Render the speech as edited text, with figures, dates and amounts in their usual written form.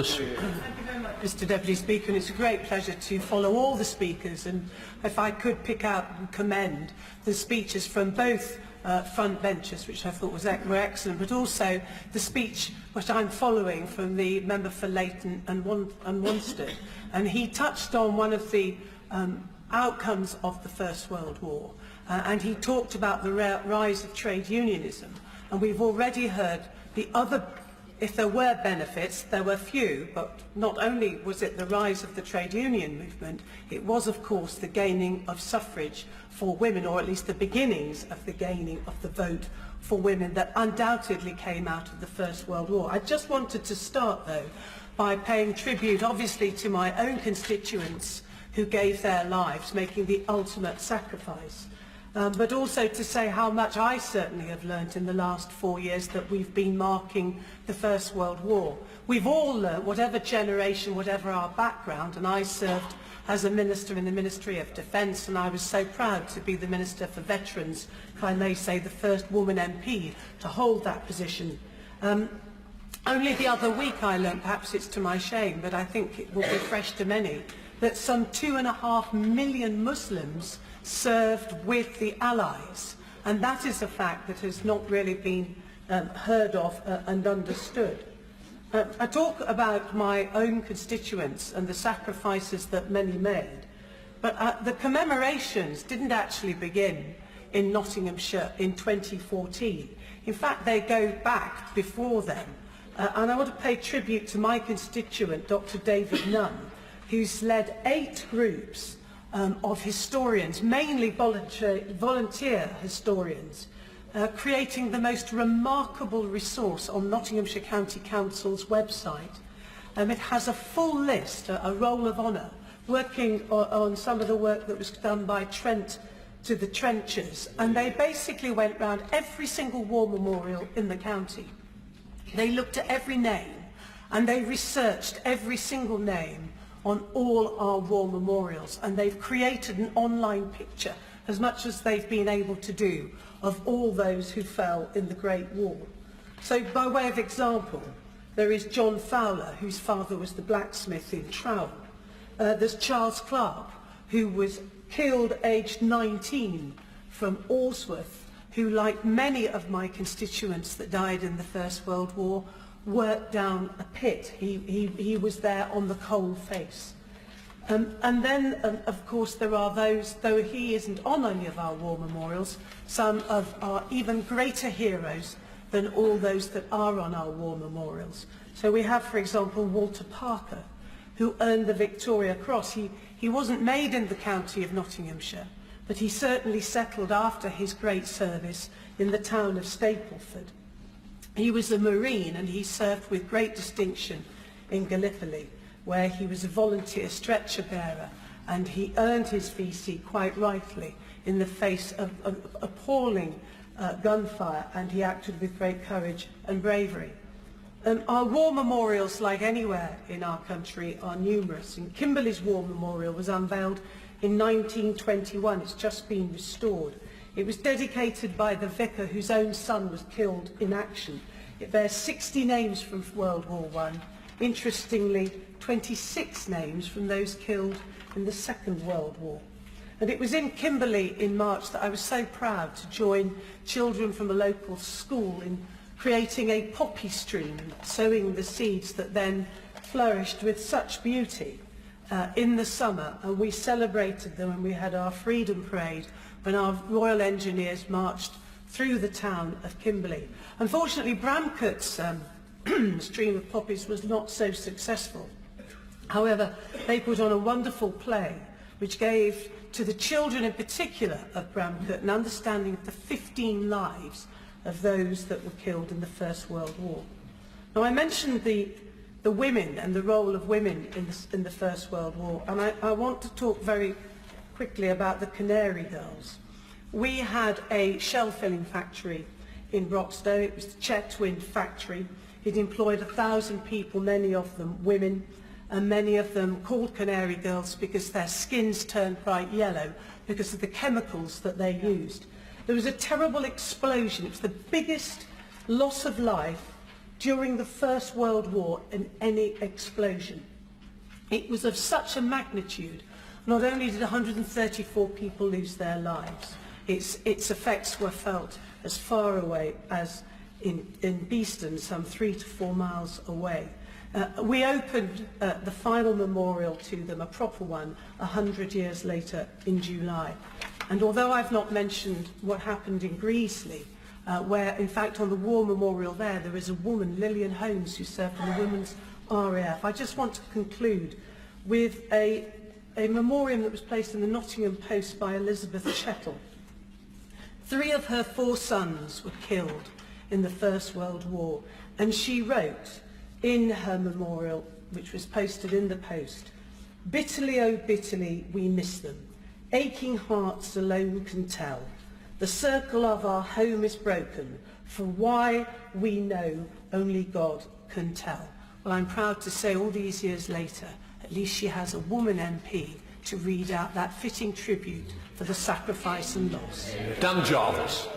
Thomas. Thank you very much, Mr Deputy Speaker, and it's a great pleasure to follow all the speakers, and if I could pick out and commend the speeches from both front benches, which I thought were excellent, but also the speech which I'm following from the member for Leighton and Wanstead, and he touched on one of the outcomes of the First World War, and he talked about the rise of trade unionism, and we've already heard the other. If there were benefits, there were few, but not only was it the rise of the trade union movement, it was, of course, the gaining of suffrage for women, or at least the beginnings of the gaining of the vote for women that undoubtedly came out of the First World War. I just wanted to start, though, by paying tribute, obviously, to my own constituents who gave their lives, making the ultimate sacrifice. But also to say how much I certainly have learnt in the last 4 years that we've been marking the First World War. We've all learnt, whatever generation, whatever our background, and I served as a minister in the Ministry of Defence, and I was so proud to be the Minister for Veterans, if I may say the first woman MP to hold that position. Only the other week I learnt, perhaps it's to my shame, but I think it will be fresh to many, that some 2.5 million Muslims served with the Allies, and that is a fact that has not really been heard of and understood. I talk about my own constituents and the sacrifices that many made, but the commemorations didn't actually begin in Nottinghamshire in 2014. In fact, they go back before then, and I want to pay tribute to my constituent, Dr. David Nunn, who's led 8 groups of historians, mainly volunteer historians, creating the most remarkable resource on Nottinghamshire County Council's website. It has a full list, a roll of honour, working on some of the work that was done by Trent to the Trenchers, and they basically went round every single war memorial in the county. They looked at every name, and they researched every single name on all our war memorials, and they've created an online picture, as much as they've been able to do, of all those who fell in the Great War. So by way of example, there is John Fowler, whose father was the blacksmith in Trowell. There's Charles Clark, who was killed aged 19 from Alsworth, who, like many of my constituents that died in the First World War, worked down a pit. He was there on the coal face. And then, of course, there are those, though he isn't on any of our war memorials, some of our even greater heroes than all those that are on our war memorials. So we have, for example, Walter Parker, who earned the Victoria Cross. He wasn't made in the county of Nottinghamshire, but he certainly settled after his great service in the town of Stapleford. He was a Marine, and he served with great distinction in Gallipoli, where he was a volunteer stretcher bearer, and he earned his VC quite rightly in the face of appalling gunfire, and he acted with great courage and bravery. Our war memorials, like anywhere in our country, are numerous. And Kimberley's War Memorial was unveiled in 1921. It's just been restored. It was dedicated by the vicar whose own son was killed in action. It bears 60 names from World War I. Interestingly, 26 names from those killed in the Second World War. And it was in Kimberley in March that I was so proud to join children from a local school in creating a poppy stream, sowing the seeds that then flourished with such beauty in the summer. And we celebrated them, and we had our Freedom Parade when our Royal Engineers marched through the town of Kimberley. Unfortunately, Bramcott's stream of poppies was not so successful. However, they put on a wonderful play which gave to the children in particular of Bramcott an understanding of the 15 lives of those that were killed in the First World War. Now, I mentioned the women and the role of women in the First World War, and I want to talk very quickly about the Canary Girls. We had a shell-filling factory in Broxtowe. It was the Chetwynd factory. It employed 1,000 people, many of them women, and many of them called Canary Girls because their skins turned bright yellow because of the chemicals that they used. There was a terrible explosion. It was the biggest loss of life during the First World War in any explosion. It was of such a magnitude, not only did 134 people lose their lives, its effects were felt as far away as in Beeston, some 3 to 4 miles away. We opened the final memorial to them, a proper one, 100 years later in July. And although I've not mentioned what happened in Greasley, where in fact on the war memorial there is a woman, Lillian Holmes, who served in the Women's RAF, I just want to conclude with a memoriam that was placed in the Nottingham Post by Elizabeth Chettle. 3 of her 4 sons were killed in the First World War, and she wrote in her memorial, which was posted in the Post, "Bitterly, oh bitterly, we miss them. Aching hearts alone can tell. The circle of our home is broken, for why we know only God can tell." Well, I'm proud to say all these years later, at least she has a woman MP to read out that fitting tribute for the sacrifice and loss. Dan Jarvis.